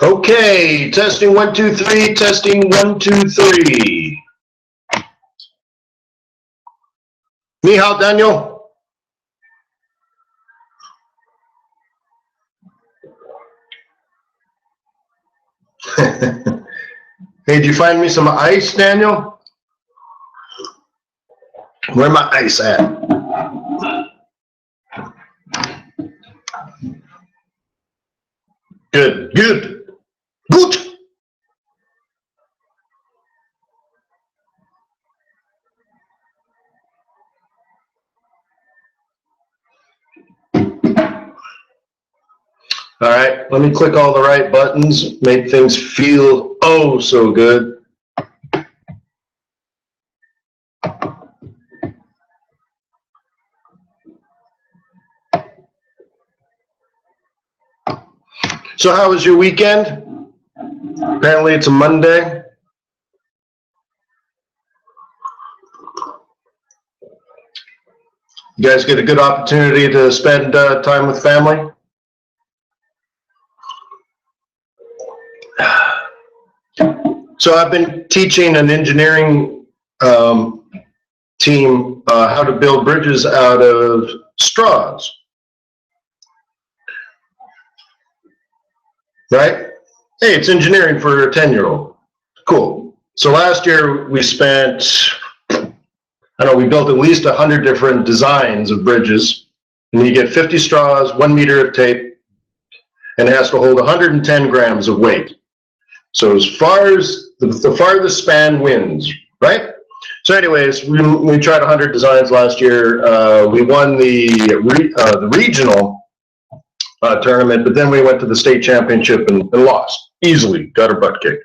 Okay, testing 1, 2, 3, testing 1, 2, 3. Ni hao, Daniel. Hey, did you find me some ice, Daniel? Where my ice at? Good, good, good. All right, let me click all the right buttons, make things feel oh so good. So how was your weekend? Apparently it's a Monday. You guys get a good opportunity to spend time with family? So I've been teaching an engineering team how to build bridges out of straws. Right? Hey, it's engineering for a 10-year-old. Cool. So last year we spent, I don't know, we built at least 100 different designs of bridges. And you get 50 straws, 1 meter of tape, and it has to hold 110 grams of weight. So as far as the farthest span wins, right? So anyways, we tried 100 designs last year. We won the regional tournament, but then we went to the state championship and lost easily, got our butt kicked.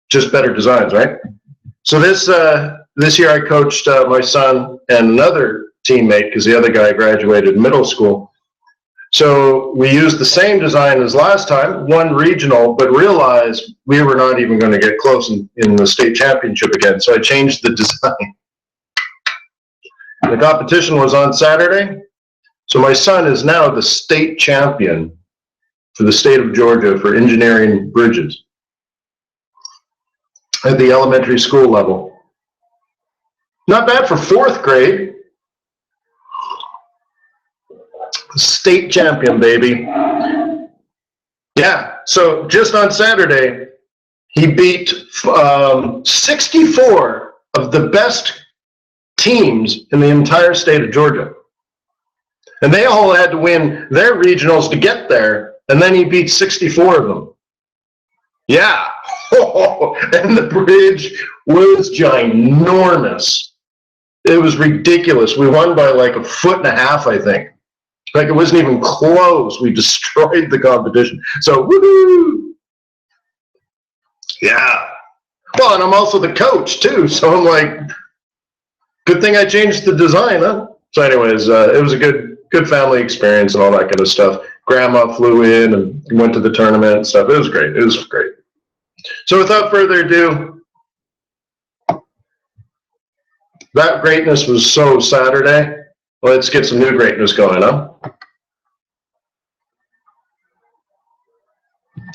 Just better designs, right? So this year I coached my son and another teammate, because the other guy graduated middle school. So we used the same design as last time, won regional, but realized we were not even going to get close in the state championship again. So I changed the design. The competition was on Saturday. So my son is now the state champion for the state of Georgia for engineering bridges at the elementary school level. Not bad for 4th grade. State champion, baby. Yeah, so just on Saturday, he beat 64 of the best teams in the entire state of Georgia. And they all had to win their regionals to get there, and then he beat 64 of them. Yeah, and the bridge was ginormous. It was ridiculous. We won by like 1.5 feet, I think. Like, it wasn't even close. We destroyed the competition. So, woohoo! Yeah. Well, and I'm also the coach too, so I'm like, good thing I changed the design, huh? So anyways, it was a good family experience and all that kind of stuff. Grandma flew in and went to the tournament and stuff. It was great. It was great. So without further ado, that greatness was so Saturday. Let's get some new greatness going, huh?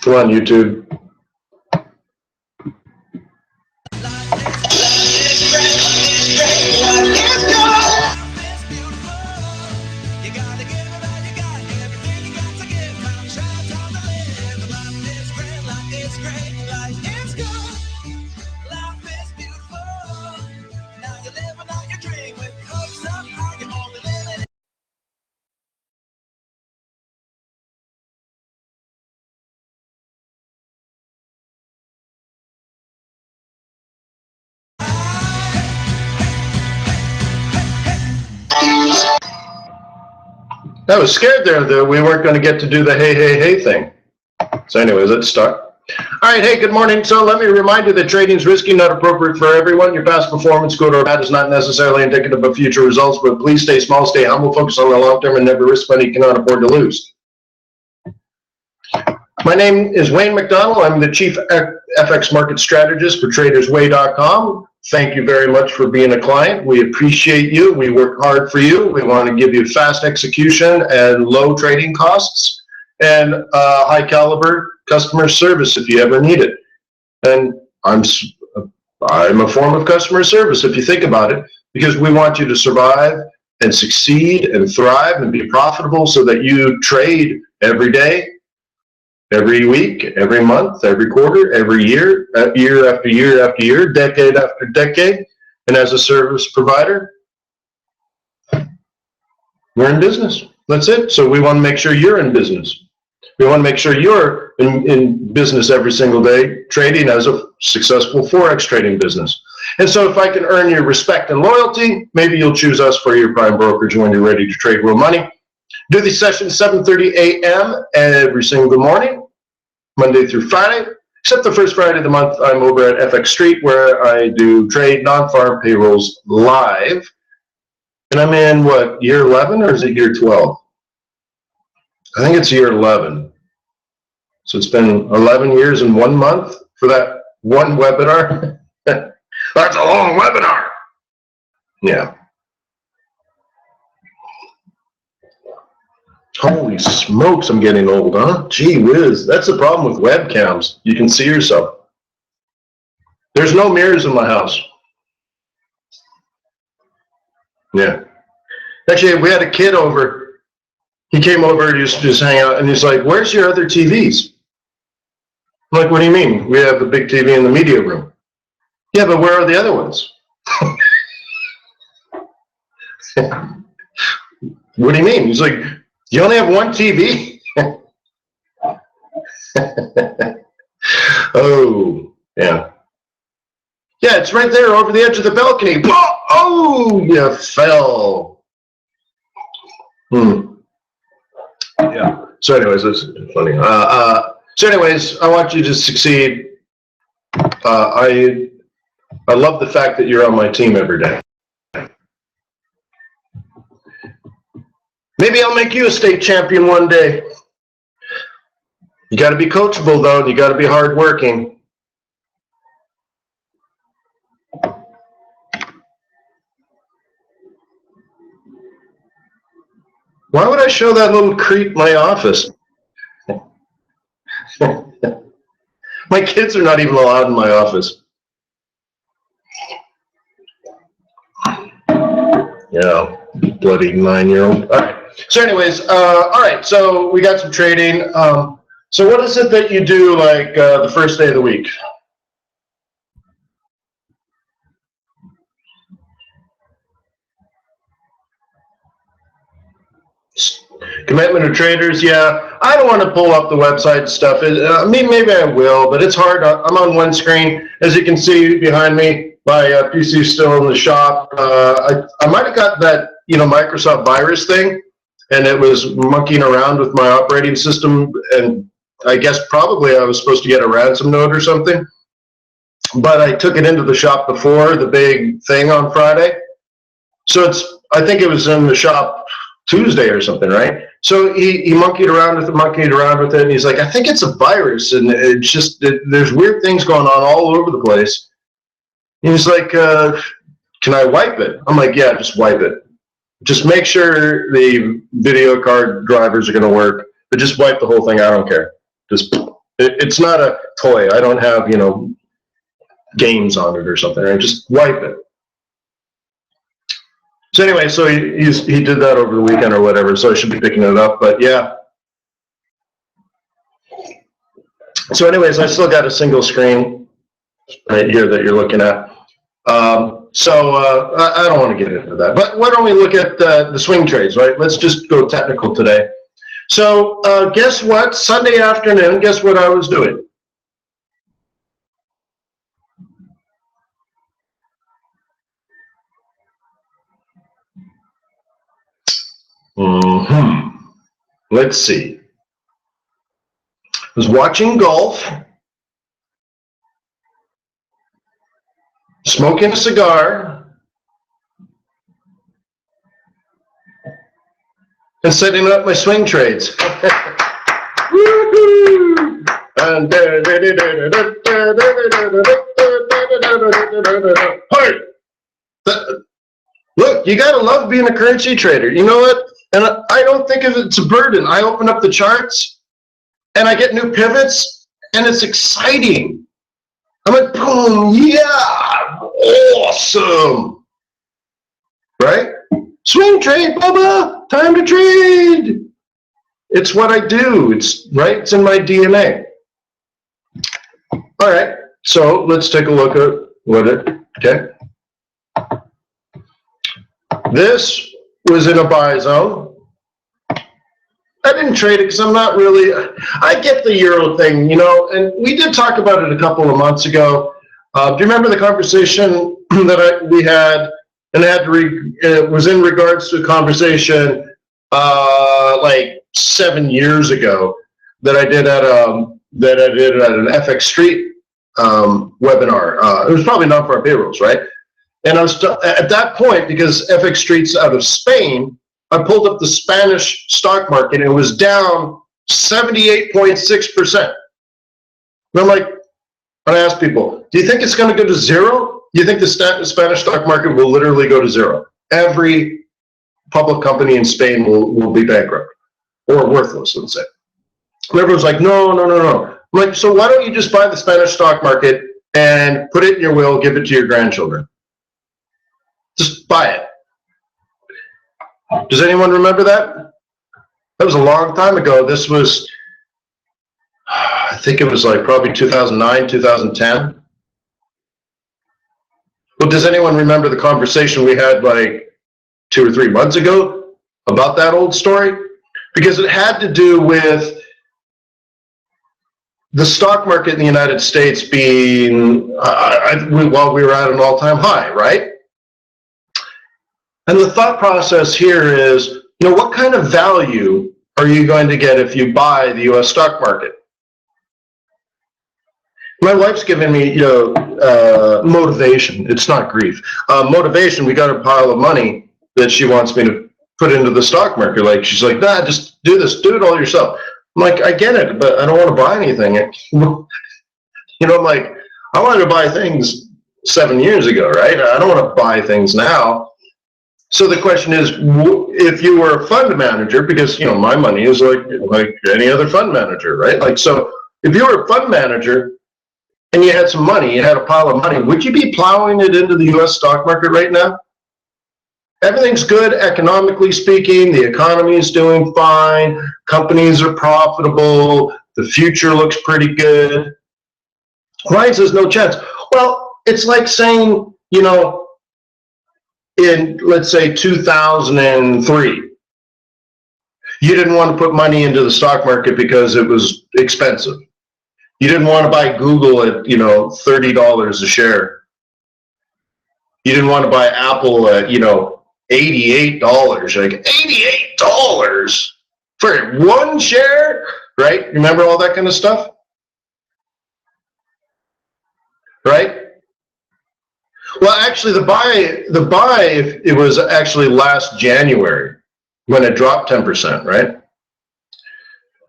Come on, YouTube. I was scared there that we weren't going to get to do the hey, hey, hey thing. So anyways, let's start. All right, hey, good morning. So let me remind you that trading is risky, not appropriate for everyone. Your past performance, good or bad, is not necessarily indicative of future results, but please stay small, stay humble, focus on the long term, and never risk money you cannot afford to lose. My name is Wayne McDonald. I'm the Chief FX Market Strategist for TradersWay.com. Thank you very much for being a client. We appreciate you. We work hard for you. We want to give you fast execution and low trading costs. and high caliber customer service if you ever need it. And I'm a form of customer service if you think about it, because we want you to survive and succeed and thrive and be profitable so that you trade every day, every week, every month, every quarter, every year, year after year after year, decade after decade. And as a service provider, we're in business. That's it. So we want to make sure you're in business. We want to make sure you're in business every single day, trading as a successful Forex trading business. And so if I can earn your respect and loyalty, maybe you'll choose us for your prime brokerage when you're ready to trade real money. Do these sessions 7:30 a.m. every single morning, Monday through Friday, except the first Friday of the month. I'm over at FX Street where I do trade non-farm payrolls live. And I'm in, what, year 11 or is it year 12? I think it's year 11. So it's been 11 years and 1 month for that one webinar. That's a long webinar. Yeah. Holy smokes, I'm getting old, huh? Gee whiz. That's the problem with webcams. You can see yourself. There's no mirrors in my house. Yeah. Actually, we had a kid over. He came over to just hang out, and he's like, where's your other TVs? I'm like, what do you mean? We have a big TV in the media room. Yeah, but where are the other ones? What do you mean? He's like, you only have one TV? Oh, yeah. Yeah, it's right there over the edge of the balcony. Whoa! Oh, you fell. Yeah. So anyways, that's funny. So anyways, I want you to succeed. I love the fact that you're on my team every day. Maybe I'll make you a state champion one day. You got to be coachable, though. You got to be hardworking. Why would I show that little creep my office? My kids are not even allowed in my office. Yeah, bloody 9-year-old. All right. So anyways, all right. So we got some trading. So what is it that you do like the first day of the week? Commitment of traders, yeah. I don't want to pull up the website stuff. Maybe I will, but it's hard. I'm on one screen. As you can see behind me, my PC is still in the shop. I might have got that, Microsoft virus thing, and it was monkeying around with my operating system, and I guess probably I was supposed to get a ransom note or something. But I took it into the shop before the big thing on Friday. So I think it was in the shop Tuesday or something, right? So he monkeyed around with it, and he's like, I think it's a virus, and it's just, there's weird things going on all over the place. And he's like, can I wipe it? I'm like, yeah, just wipe it. Just make sure the video card drivers are going to work, but just wipe the whole thing. I don't care. It's not a toy. I don't have, games on it or something, right? Just wipe it. So anyway, so he did that over the weekend or whatever, so I should be picking it up, but yeah. So anyways, I still got a single screen right here that you're looking at. I don't want to get into that, but why don't we look at the swing trades, right? Let's just go technical today. So guess what? Sunday afternoon, guess what I was doing? Let's see. I was watching golf, smoking a cigar, and setting up my swing trades. Look, you gotta love being a currency trader. You know what? And I don't think of it's a burden. I open up the charts and I get new pivots, and it's exciting. I'm like, boom, yeah, awesome, right? Swing trade, Bubba, time to trade. It's what I do. It's right. It's in my DNA. All right. So let's take a look at what it. Okay. This was in a buy zone. I didn't trade it because I'm not really. I get the euro thing, you know, and we did talk about it a couple of months ago. Do you remember the conversation that we had? And it was in regards to a conversation like 7 years ago that I did at an FX Street webinar. It was probably not for our payrolls, right? And I was at that point, because FX Street's out of Spain, I pulled up the Spanish stock market and it was down 78.6%. And I'm like, and I asked people, do you think it's going to go to zero? Do you think the Spanish stock market will literally go to zero? Every public company in Spain will be bankrupt or worthless, let's say. And everyone's like, no. I'm like, so why don't you just buy the Spanish stock market and put it in your will, give it to your grandchildren? Just buy it. Does anyone remember that? That was a long time ago. This was, I think it was like probably 2009, 2010. Well, does anyone remember the conversation we had like 2 or 3 months ago about that old story? Because it had to do with the stock market in the United States being, while we were at an all-time high, right? And the thought process here is, you know, what kind of value are you going to get if you buy the US stock market? My wife's giving me, you know, motivation. It's not grief. Motivation. We got a pile of money that she wants me to put into the stock market. Like, she's like, nah, just do this. Do it all yourself. I'm like, I get it, but I don't want to buy anything. You know, I'm like, I wanted to buy things 7 years ago, right? I don't want to buy things now. So the question is, if you were a fund manager, because, you know, my money is like any other fund manager, right? Like, so if you were a fund manager and you had some money, you had a pile of money, would you be plowing it into the US stock market right now? Everything's good economically speaking. The economy is doing fine. Companies are profitable. The future looks pretty good. Ryan says no chance. Well, it's like saying, you know, in, let's say, 2003, you didn't want to put money into the stock market because it was expensive. You didn't want to buy Google at, you know, $30 a share. You didn't want to buy Apple at, you know, $88. Like, $88 for one share, right? Remember all that kind of stuff? Right? Well, actually, the buy, it was actually last January when it dropped 10%, right?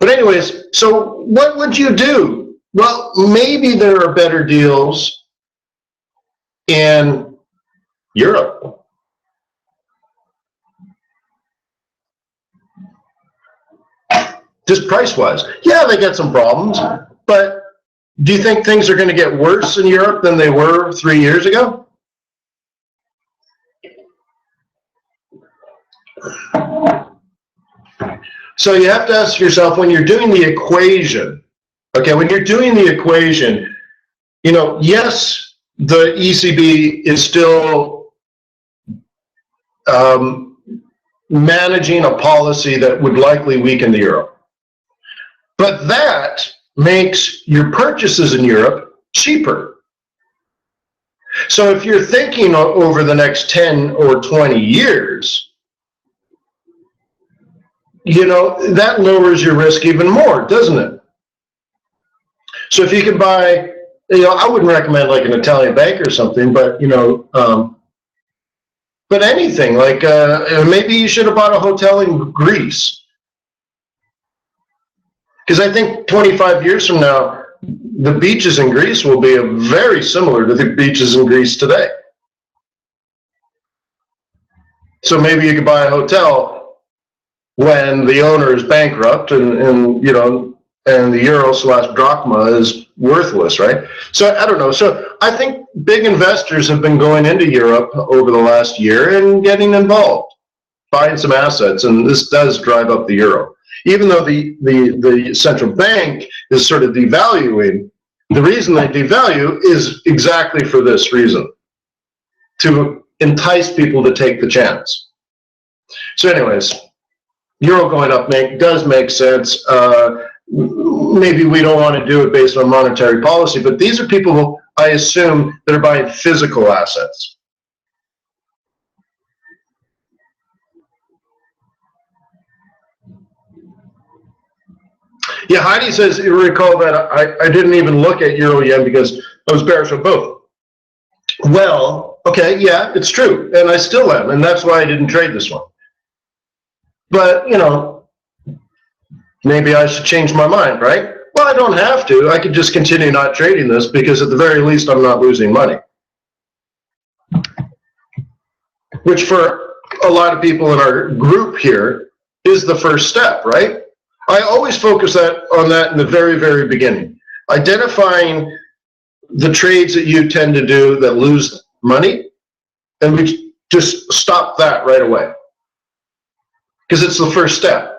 But anyways, so what would you do? Well, maybe there are better deals in Europe. Just price-wise. Yeah, they got some problems, but do you think things are going to get worse in Europe than they were 3 years ago? So you have to ask yourself, when you're doing the equation, okay, when you're doing the equation, you know, yes, the ECB is still managing a policy that would likely weaken the euro. But that makes your purchases in Europe cheaper. So if you're thinking over the next 10 or 20 years, you know, that lowers your risk even more, doesn't it? So if you can buy, you know, I wouldn't recommend like an Italian bank or something, but, you know, but anything, like maybe you should have bought a hotel in Greece. Because I think 25 years from now, the beaches in Greece will be very similar to the beaches in Greece today. So maybe you could buy a hotel when the owner is bankrupt and you know, and the euro slash drachma is worthless, right? So I don't know. So I think big investors have been going into Europe over the last year and getting involved, buying some assets, and this does drive up the euro. Even though the central bank is sort of devaluing, the reason they devalue is exactly for this reason, to entice people to take the chance. So anyways, euro going up does make sense. Maybe we don't want to do it based on monetary policy, but these are people who I assume that are buying physical assets. Yeah, Heidi says, you recall that I didn't even look at euro yen because I was bearish on both. Well, okay, yeah, it's true, and I still am, and that's why I didn't trade this one. But, you know, maybe I should change my mind, right? Well, I don't have to. I could just continue not trading this because at the very least I'm not losing money. Which for a lot of people in our group here is the first step, right? I always focus on that in the very, very beginning. Identifying the trades that you tend to do that lose money, and we just stop that right away. Because it's the first step.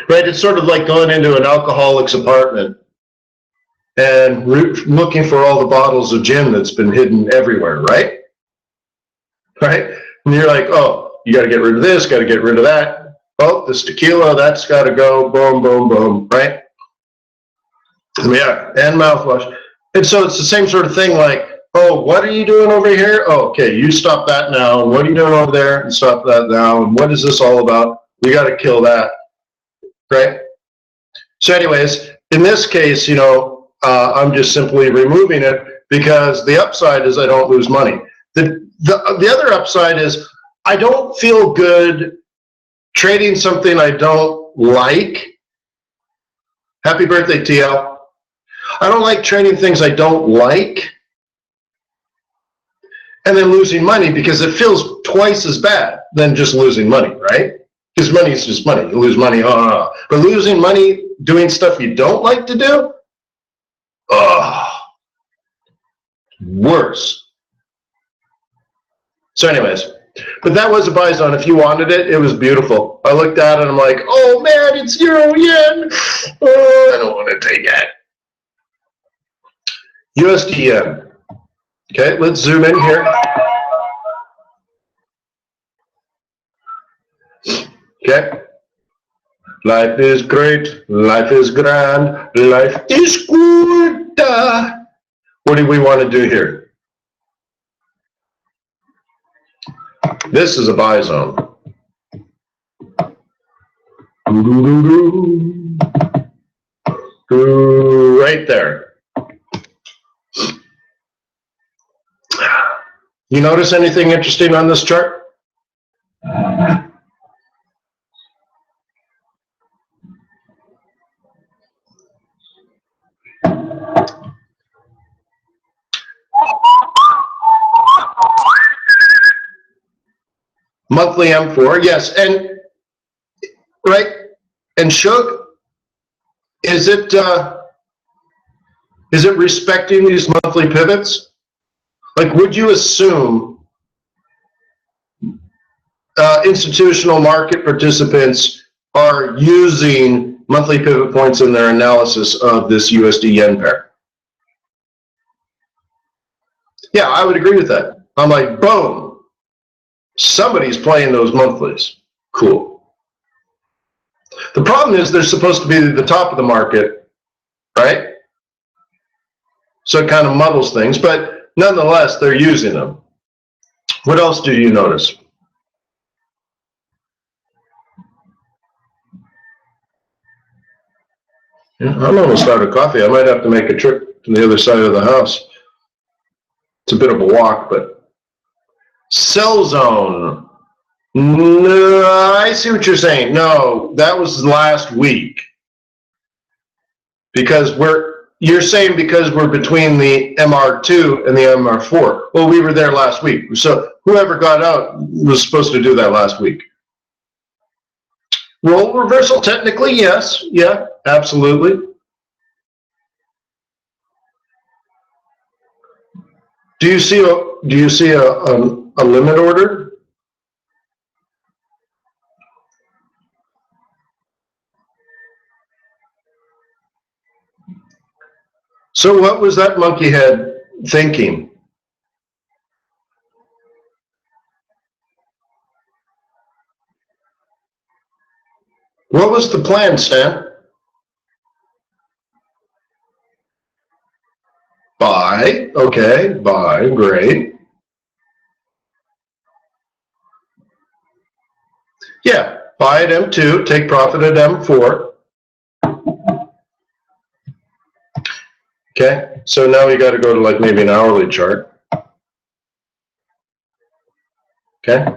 Right? It's sort of like going into an alcoholic's apartment and looking for all the bottles of gin that's been hidden everywhere, right? Right? And you're like, oh, you got to get rid of this, got to get rid of that. Oh, this tequila, that's got to go. Boom, boom, boom, right? Yeah, and mouthwash. And so it's the same sort of thing like, oh, what are you doing over here? Oh, okay, you stop that now. What are you doing over there? And stop that now. And what is this all about? We got to kill that, right? So anyways, in this case, you know, I'm just simply removing it because the upside is I don't lose money. The other upside is I don't feel good trading something I don't like. Happy birthday, TL. I don't like trading things I don't like and then losing money because it feels twice as bad than just losing money, right? Because money is just money. You lose money, but losing money doing stuff you don't like to do, worse. So anyways, but that was a buy zone. If you wanted it, it was beautiful. I looked at it and I'm like, oh man, it's euro yen. Oh, I don't want to take it. USD yen. Okay, let's zoom in here. Okay. Life is great. Life is grand. Life is good. What do we want to do here? This is a buy zone. Right there. You notice anything interesting on this chart? Monthly M4, yes, and right, and Shug, is it respecting these monthly pivots? Like, would you assume institutional market participants are using monthly pivot points in their analysis of this USD yen pair? Yeah, I would agree with that. I'm like, boom. Somebody's playing those monthlies. Cool. The problem is they're supposed to be at the top of the market, right? So it kind of muddles things, but nonetheless, they're using them. What else do you notice? Yeah, I'm almost out of coffee. I might have to make a trip to the other side of the house. It's a bit of a walk, but sell zone. No, I see what you're saying. No, that was last week. Because you're saying because we're between the MR2 and the MR4. Well, we were there last week. So whoever got out was supposed to do that last week. Role reversal, technically, yes. Yeah, absolutely. Do you see a limit order? So what was that monkey head thinking? What was the plan, Stan? Buy. Okay, buy. Great. Yeah, buy at M2, take profit at M4. Okay, so now we got to go to like maybe an hourly chart. Okay.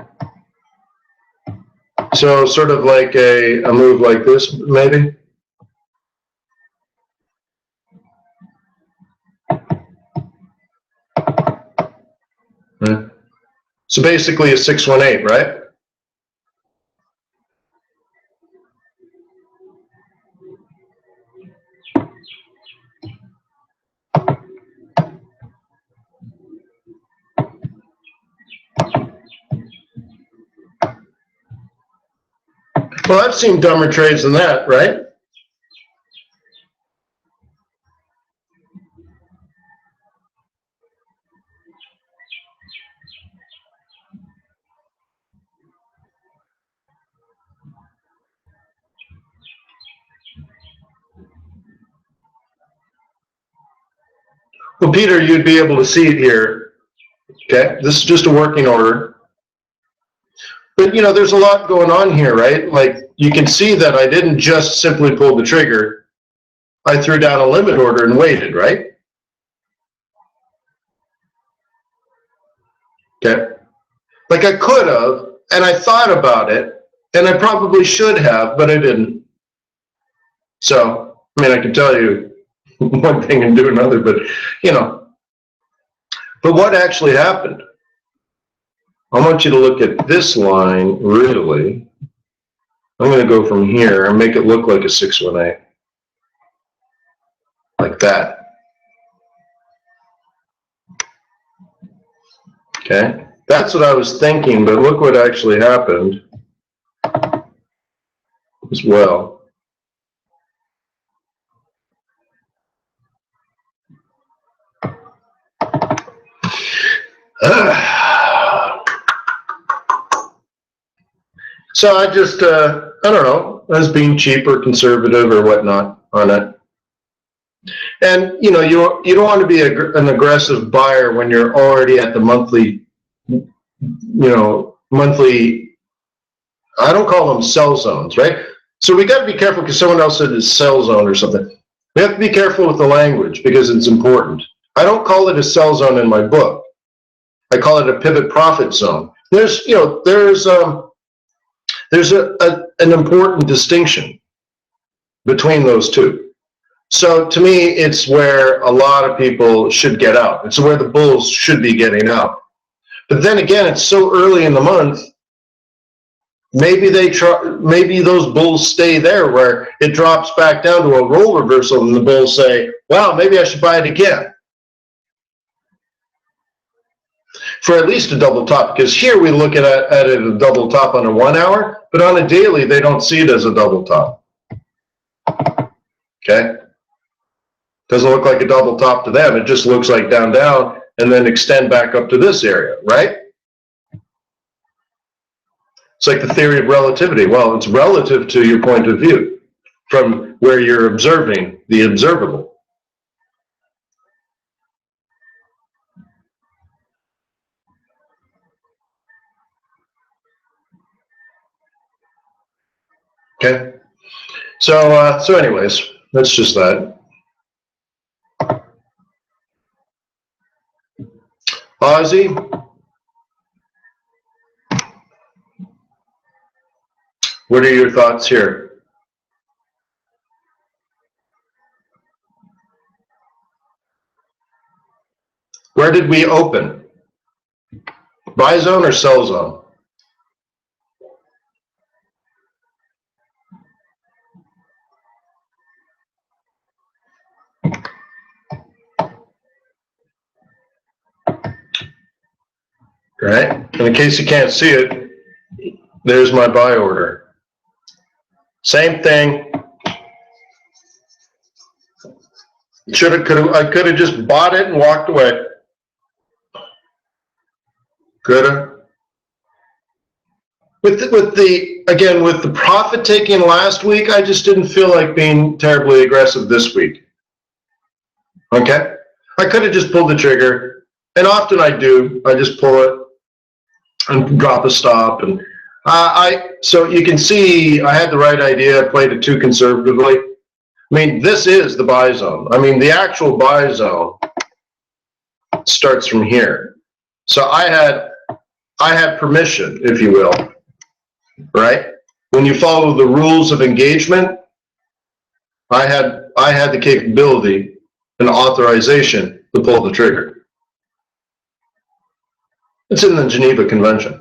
So sort of like a move like this, maybe. Right. So basically a 618, right? Well, I've seen dumber trades than that, right? Well, Peter, you'd be able to see it here. Okay, this is just a working order. But, you know, there's a lot going on here, right? Like, you can see that I didn't just simply pull the trigger. I threw down a limit order and waited, right? Okay. Like I could have, and I thought about it, and I probably should have, but I didn't. So, I mean, I can tell you one thing and do another, but, you know. But what actually happened? I want you to look at this line, really. I'm going to go from here and make it look like a 618. Like that. Okay? That's what I was thinking, but look what actually happened as well. So I just, I don't know, as being cheap or conservative or whatnot on it. And, you know, you don't want to be an aggressive buyer when you're already at the monthly, you know, monthly, I don't call them sell zones, right? So we got to be careful because someone else said it's sell zone or something. We have to be careful with the language because it's important. I don't call it a sell zone in my book. I call it a pivot profit zone. There's, you know, there's an important distinction between those two. So to me, it's where a lot of people should get out. It's where the bulls should be getting out. But then again, it's so early in the month. Maybe maybe those bulls stay there where it drops back down to a roll reversal, and the bulls say, "Wow, maybe I should buy it again." For at least a double top, because here we look at it as a double top on a 1 hour, but on a daily, they don't see it as a double top. Okay? Doesn't look like a double top to them. It just looks like down, down, and then extend back up to this area, right? It's like the theory of relativity. Well, it's relative to your point of view from where you're observing the observable. Okay? So anyways, that's just that. Ozzy, what are your thoughts here? Where did we open? Buy zone or sell zone? right? And in case you can't see it, there's my buy order. Same thing. I could have just bought it and walked away. Could have. With the profit taking last week, I just didn't feel like being terribly aggressive this week. Okay? I could have just pulled the trigger, and often I do. I just pull it and drop a stop, and so you can see I had the right idea. I played it too conservatively. I mean, this is the buy zone. I mean, the actual buy zone starts from here. So I had permission, if you will, right? When you follow the rules of engagement, I had the capability and authorization to pull the trigger. It's in the Geneva Convention.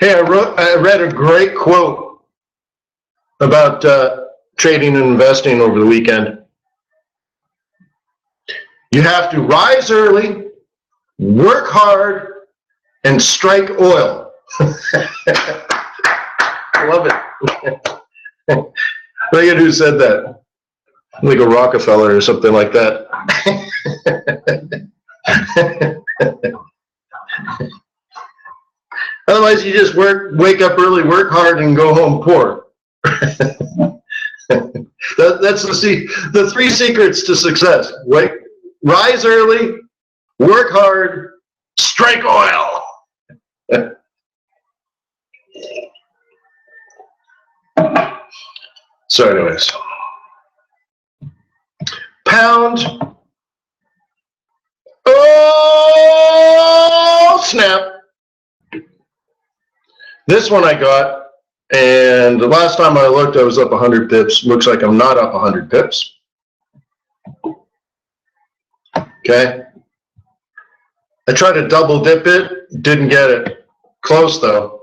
Hey, I read a great quote about trading and investing over the weekend. You have to rise early, work hard, and strike oil. I love it. Look at who said that. Like a Rockefeller or something like that. Otherwise, you just wake up early, work hard, and go home poor. That's the three secrets to success. Rise early, work hard, strike oil. So anyways, pound. Oh, snap. This one I got, and the last time I looked, I was up 100 pips. Looks like I'm not up 100 pips. Okay. I tried to double dip it, didn't get it. Close though.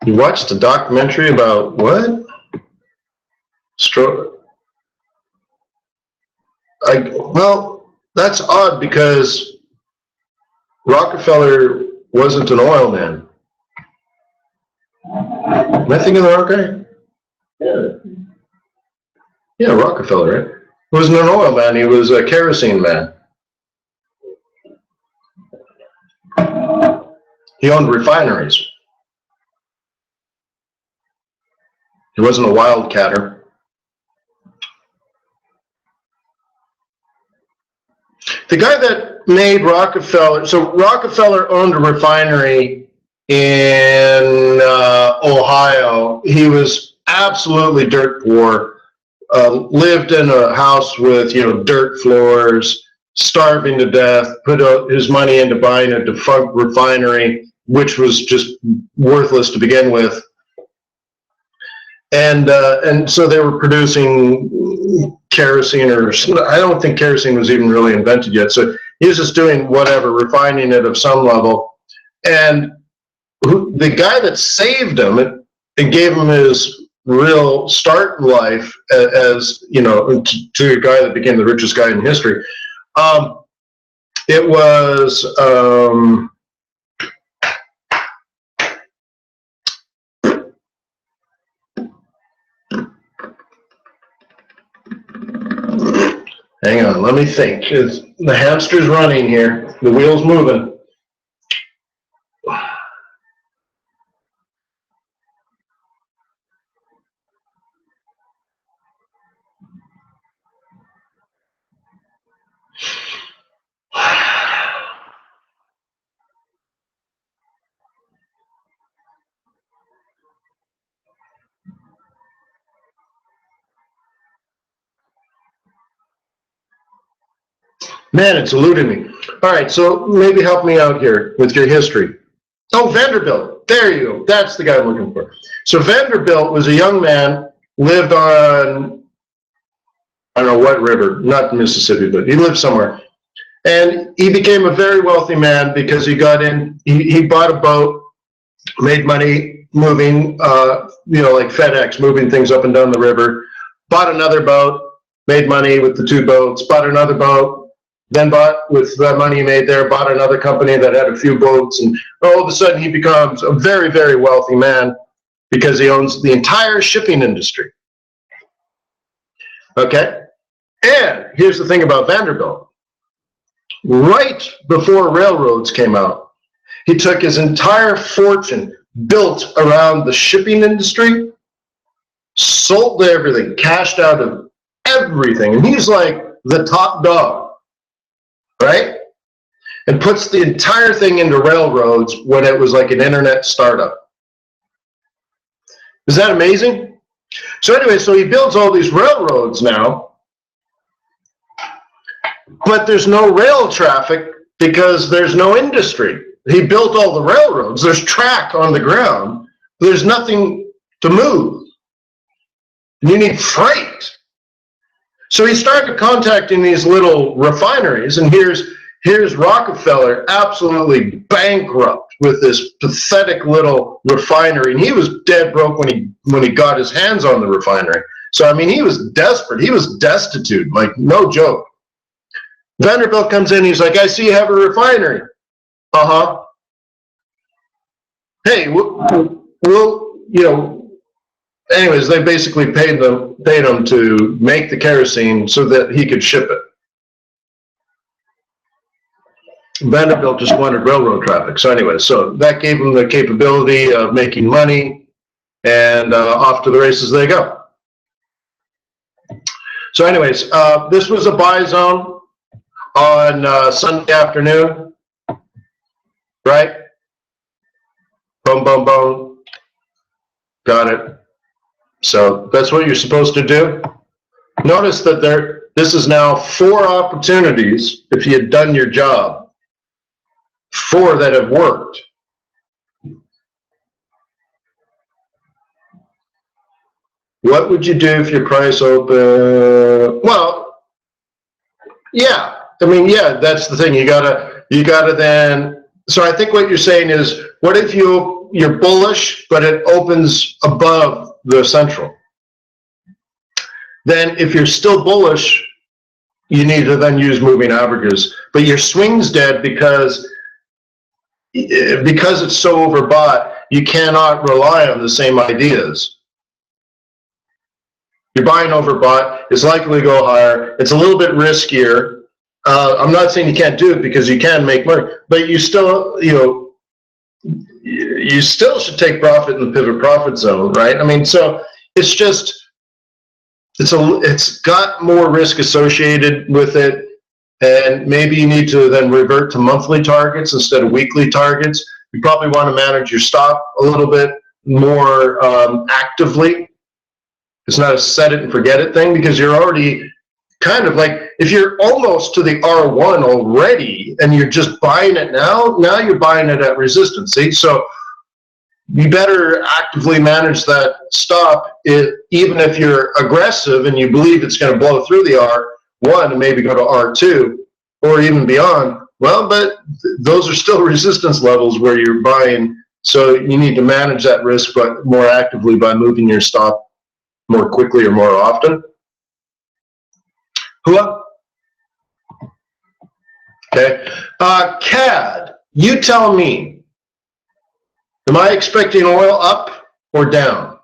You watched a documentary about what? Well, that's odd because Rockefeller wasn't an oil man. Am I thinking of the wrong guy? Yeah, Rockefeller, right? He wasn't an oil man, he was a kerosene man. He owned refineries. He wasn't a wildcatter. The guy that made Rockefeller, so Rockefeller owned a refinery in Ohio. He was absolutely dirt poor, lived in a house with dirt floors, starving to death, put his money into buying a defunct refinery, which was just worthless to begin with. And so they were producing kerosene, or I don't think kerosene was even really invented yet. So he was just doing whatever, refining it of some level. And the guy that saved him and gave him his real start in life as to a guy that became the richest guy in history. It was hang on, let me think. The hamster's running here. The wheel's moving. Man, it's eluding me. All right, so maybe help me out here with your history. Oh, Vanderbilt. There you go. That's the guy I'm looking for. So Vanderbilt was a young man, lived on I don't know what river, not the Mississippi, but he lived somewhere. And he became a very wealthy man because he got in, he bought a boat, made money moving, like FedEx, moving things up and down the river, bought another boat, made money with the two boats, bought another boat, then bought, with the money he made there, bought another company that had a few boats, and all of a sudden he becomes a very, very wealthy man because he owns the entire shipping industry. Okay? And here's the thing about Vanderbilt. Right before railroads came out, he took his entire fortune built around the shipping industry, sold everything, cashed out of everything, and he's like the top dog, right? And puts the entire thing into railroads when it was like an internet startup. Is that amazing? So anyway, so he builds all these railroads now, but there's no rail traffic because there's no industry. He built all the railroads. There's track on the ground. There's nothing to move. You need freight. So he started contacting these little refineries, and here's Rockefeller absolutely bankrupt with this pathetic little refinery, and he was dead broke when he got his hands on the refinery. So I mean, he was desperate. He was destitute, like no joke. Vanderbilt comes in. He's like, "I see you have a refinery." Uh-huh. Hey, we'll anyways, they basically paid him to make the kerosene so that he could ship it. Vanderbilt just wanted railroad traffic. So anyway, so that gave him the capability of making money, and off to the races they go. So anyways, this was a buy zone on Sunday afternoon, right? Boom, boom, boom. Got it. So that's what you're supposed to do. Notice that this is now 4 opportunities, if you had done your job, 4 that have worked. What would you do if your price opened? Well, yeah. I mean, yeah, that's the thing. You gotta then. So I think what you're saying is, what if you're bullish, but it opens above the central? Then if you're still bullish, you need to then use moving averages. But your swing's dead because it's so overbought, you cannot rely on the same ideas. You're buying overbought, it's likely to go higher, it's a little bit riskier. I'm not saying you can't do it, because you can make money, but you still, you still should take profit in the pivot profit zone, right? I mean, so it's just, it's got more risk associated with it, and maybe you need to then revert to monthly targets instead of weekly targets. You probably want to manage your stop a little bit more actively. It's not a set it and forget it thing, because you're already kind of like, if you're almost to the R1 already and you're just buying it now you're buying it at resistance. See, so you better actively manage that stop, even if you're aggressive and you believe it's going to blow through the R1 and maybe go to R2 or even beyond. Well, but those are still resistance levels where you're buying, so you need to manage that risk, but more actively by moving your stop more quickly or more often. Hello? Okay. CAD, you tell me, am I expecting oil up or down?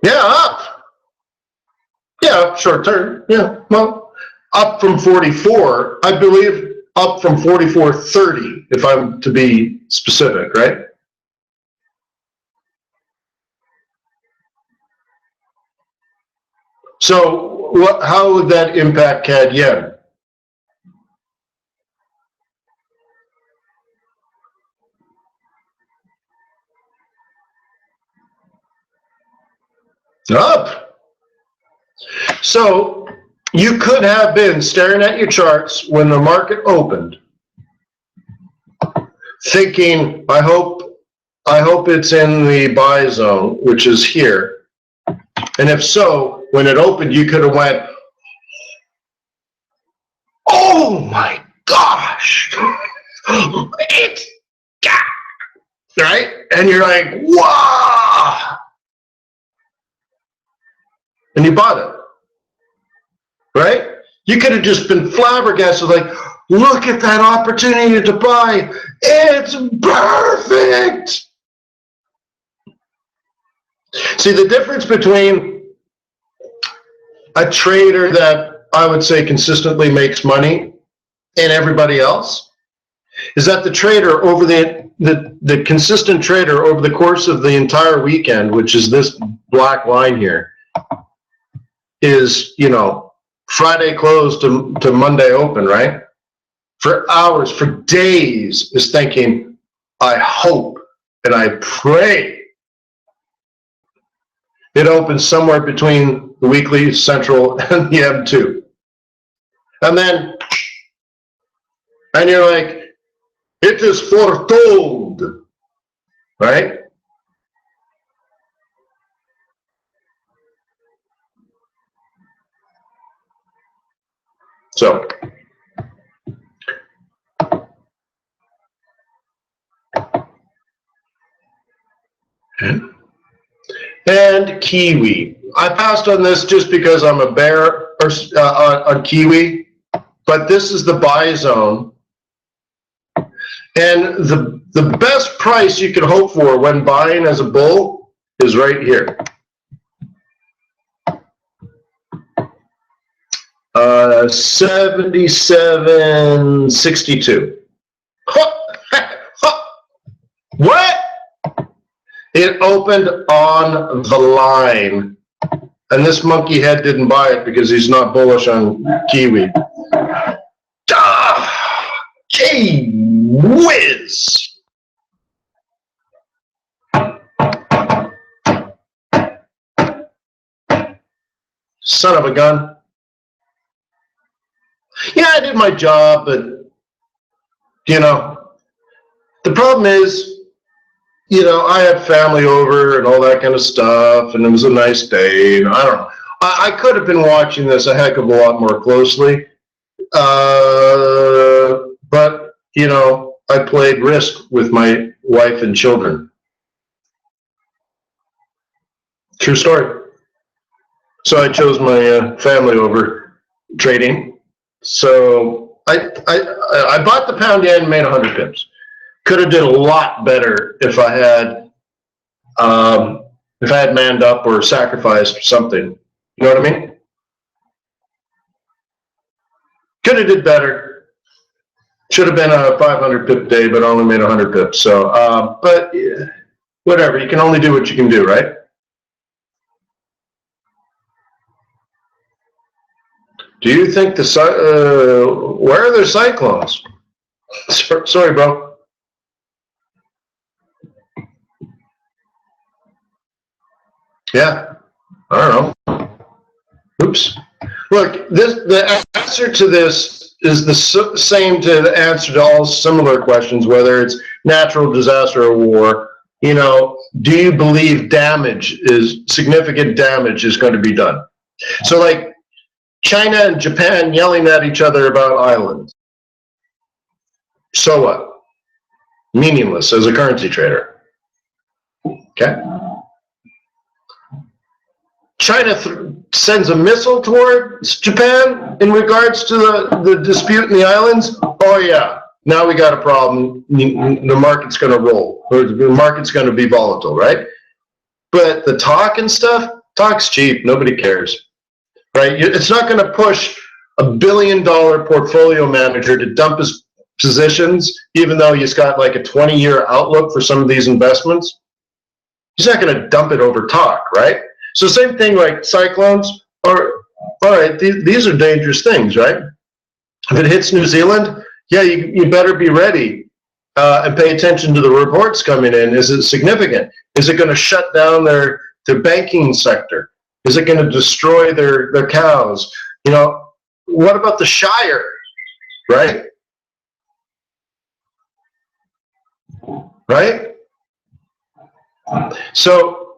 Yeah, up. Yeah, short term. Yeah, well, up from 44, I believe, up from 44.30, if I'm to be specific, right? So how would that impact CAD yen? Up. So you could have been staring at your charts when the market opened, thinking, I hope it's in the buy zone, which is here. And if so, when it opened, you could have went, oh my gosh, it's right? And you're like, wow. And you bought it, right? You could have just been flabbergasted, like, look at that opportunity to buy. It's perfect. See, the difference between a trader that I would say consistently makes money and everybody else is that the trader over the consistent trader over the course of the entire weekend, which is this black line here, is, you know, Friday close to Monday open, right? For hours, for days, is thinking, I hope and I pray it opens somewhere between the weekly central and the M2. And you're like, it is foretold, right? So, and Kiwi. I passed on this just because I'm a bear on Kiwi, but this is the buy zone. And the best price you could hope for when buying as a bull is right here. 77.62. What? It opened on the line, and this monkey head didn't buy it because he's not bullish on Kiwi. Gee whiz! Son of a gun. Yeah, I did my job, but, you know, the problem is, you know, I had family over and all that kind of stuff, and it was a nice day, and I don't know. I could have been watching this a heck of a lot more closely, but, you know, I played Risk with my wife and children. True story. So I chose my family over trading. So I bought the pound yen and made 100 pips. Could have did a lot better if I had manned up or sacrificed something. You know what I mean? Could have did better. Should have been a 500 pip day, but only made 100 pips. So, but whatever. You can only do what you can do, right? Do you think where are their cyclones? Sorry, bro. Yeah, I don't know. Oops. Look, the answer to this is the same to the answer to all similar questions, whether it's natural disaster or war. You know, do you believe significant damage is going to be done? So like China and Japan yelling at each other about islands. So what? Meaningless as a currency trader. Okay. China sends a missile towards Japan in regards to the dispute in the islands. Oh yeah, now we got a problem. The market's going to roll, or the market's going to be volatile, right? But the talk and stuff, talk's cheap. Nobody cares, right? It's not going to push $1 billion portfolio manager to dump his positions, even though he's got like a 20-year outlook for some of these investments. He's not going to dump it over talk, right? So same thing like cyclones, or all right, these are dangerous things, right? If it hits New Zealand, yeah, you better be ready and pay attention to the reports coming in. Is it significant? Is it going to shut down their banking sector? Is it going to destroy their cows? You know, what about the Shire, right? right? So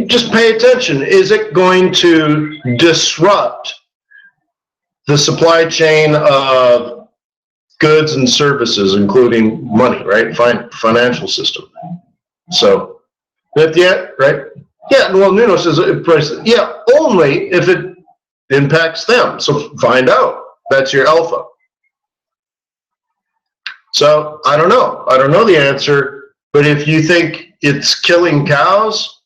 just pay attention. Is it going to disrupt the supply chain of goods and services, including money, right? Financial system. So, right? Yeah, well, Nuno says, yeah, only if it impacts them. So find out. That's your alpha. So I don't know. I don't know the answer. But if you think it's killing cows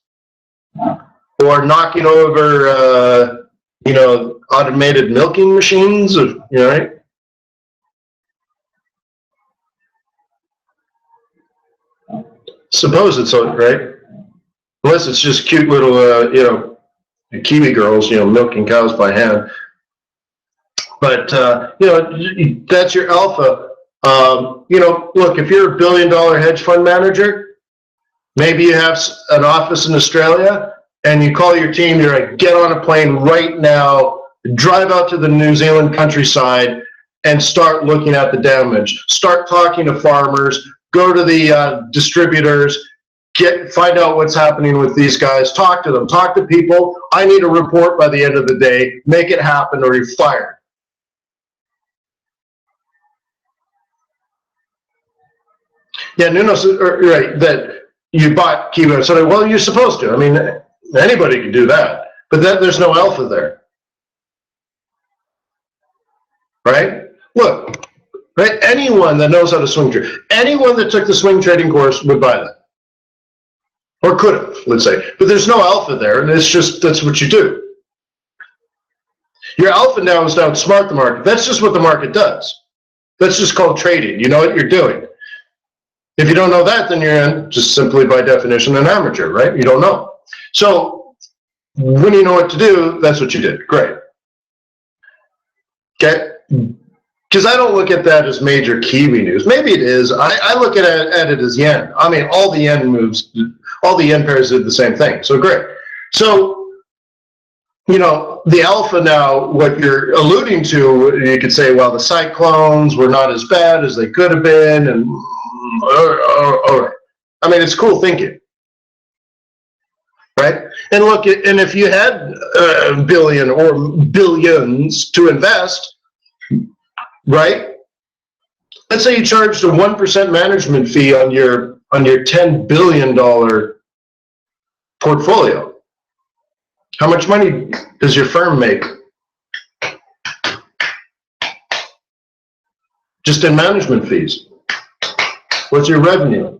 or knocking over, automated milking machines, right? Suppose it's right. Unless it's just cute little, Kiwi girls, milking cows by hand. But, that's your alpha. Look, if you're a $1 billion hedge fund manager, maybe you have an office in Australia and you call your team, you're like, get on a plane right now, drive out to the New Zealand countryside and start looking at the damage. Start talking to farmers, go to the distributors, find out what's happening with these guys, talk to them, talk to people. I need a report by the end of the day, make it happen or you're fired. Yeah, Nuno's right, that you bought Kiwi. So, well, you're supposed to. I mean, anybody can do that. But there's no alpha there. Right? Look, right? Anyone that knows how to swing trade, anyone that took the swing trading course would buy that. Or could have, let's say. But there's no alpha there, and it's just, that's what you do. Your alpha now is to outsmart the market. That's just what the market does. That's just called trading. You know what you're doing. If you don't know that, then you're just simply by definition an amateur, right? You don't know. So when you know what to do, that's what you did. Great. Okay? Because I don't look at that as major Kiwi news. Maybe it is. I look at it as yen. I mean, all the yen moves, all the yen pairs did the same thing. So great. So, the alpha now, what you're alluding to, you could say, well, the cyclones were not as bad as they could have been, and all right. I mean, it's cool thinking, right? And look, and if you had a billion or billions to invest, right? Let's say you charged a 1% management fee on your $10 billion portfolio. How much money does your firm make? Just in management fees. What's your revenue?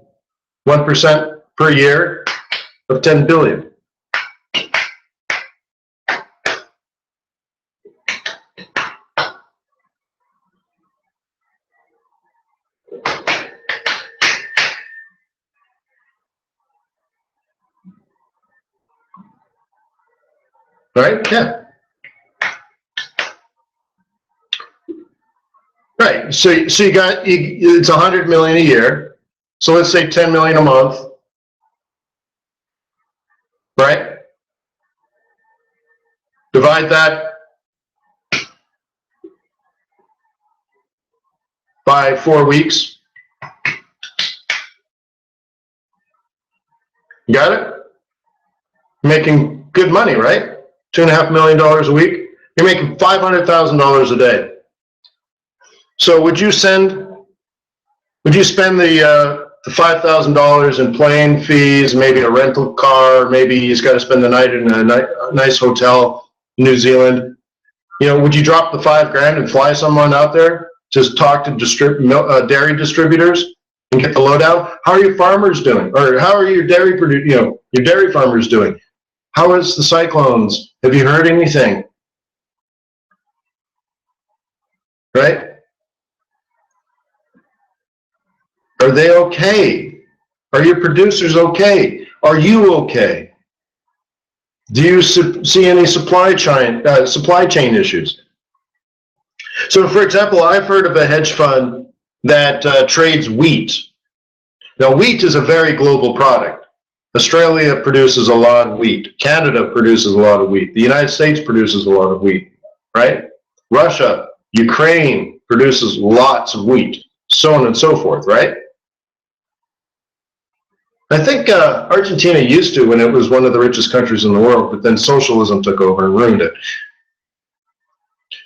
1% per year of 10 billion. Right? Yeah. Right. So you got, it's 100 million a year. So let's say 10 million a month. Right? Divide that by 4 weeks. You got it? You're making good money, right? $2.5 million a week. You're making $500,000 a day. So would you spend the $5,000 in plane fees, maybe a rental car, maybe he's got to spend the night in a nice hotel in New Zealand? Would you drop the $5,000 and fly someone out there to talk to dairy distributors and get the lowdown? How are your farmers doing? Or how are your dairy farmers doing? How is the cyclones? Have you heard anything? Right? Are they okay? Are your producers okay? Are you okay? Do you see any supply chain issues? So, for example, I've heard of a hedge fund that trades wheat. Now, wheat is a very global product. Australia produces a lot of wheat. Canada produces a lot of wheat. The United States produces a lot of wheat, right? Russia, Ukraine produces lots of wheat, so on and so forth, right? I think Argentina used to when it was one of the richest countries in the world, but then socialism took over and ruined it.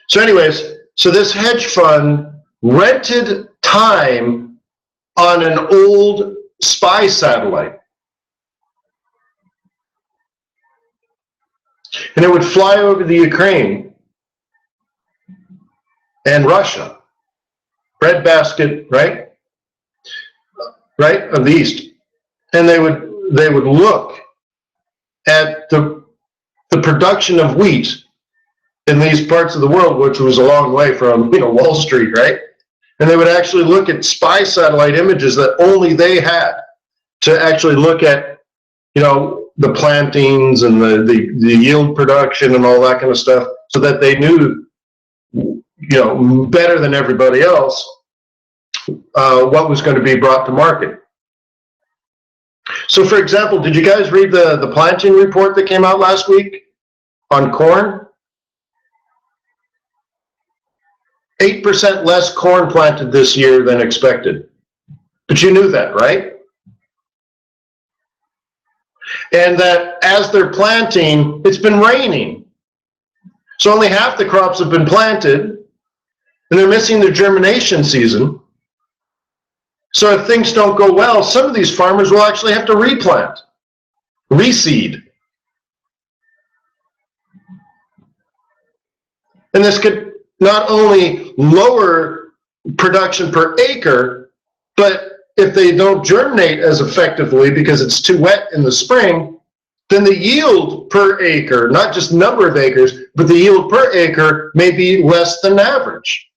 So anyways, so this hedge fund rented time on an old spy satellite. And it would fly over the Ukraine and Russia, breadbasket, right? Right, of the East. And they would look at the production of wheat in these parts of the world, which was a long way from, Wall Street, right? And they would actually look at spy satellite images that only they had to actually look at, the plantings and the yield production and all that kind of stuff, so that they knew, better than everybody else, what was going to be brought to market. So, for example, did you guys read the planting report that came out last week on corn? 8% less corn planted this year than expected. But you knew that, right? And that as they're planting, it's been raining. So only half the crops have been planted, and they're missing their germination season. So if things don't go well, some of these farmers will actually have to replant, reseed. And this could not only lower production per acre, but if they don't germinate as effectively because it's too wet in the spring, then the yield per acre, not just number of acres, but the yield per acre may be less than average.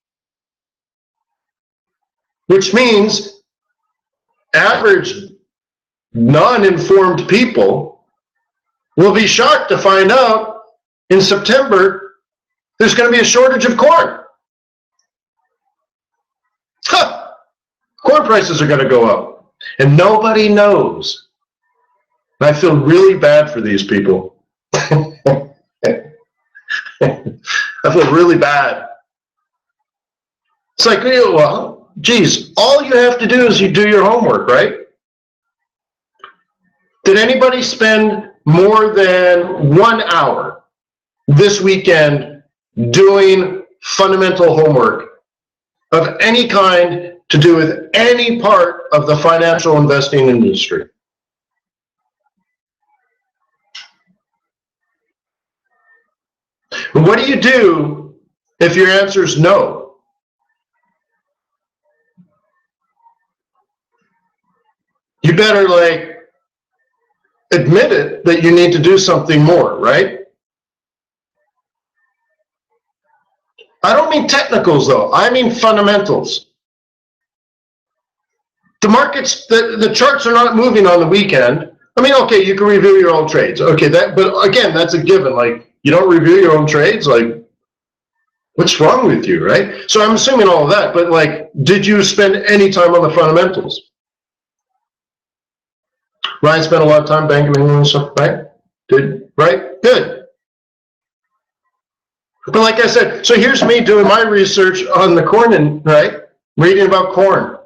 Which means average non-informed people will be shocked to find out in September there's going to be a shortage of corn. Corn prices are going to go up, and nobody knows. And I feel really bad for these people. I feel really bad. It's like, well, geez, all you have to do is you do your homework, right? Did anybody spend more than 1 hour this weekend doing fundamental homework of any kind to do with any part of the financial investing industry? What do you do if your answer is no? You better admit it that you need to do something more, right? I don't mean technicals though, I mean fundamentals. The markets, the charts are not moving on the weekend. I mean, okay, you can review your own trades. Okay, but again, that's a given. You don't review your own trades, what's wrong with you, right? So I'm assuming all of that, but did you spend any time on the fundamentals? Ryan spent a lot of time banking and stuff, right? Right? Good. But like I said, so here's me doing my research on the corn, right? Reading about corn.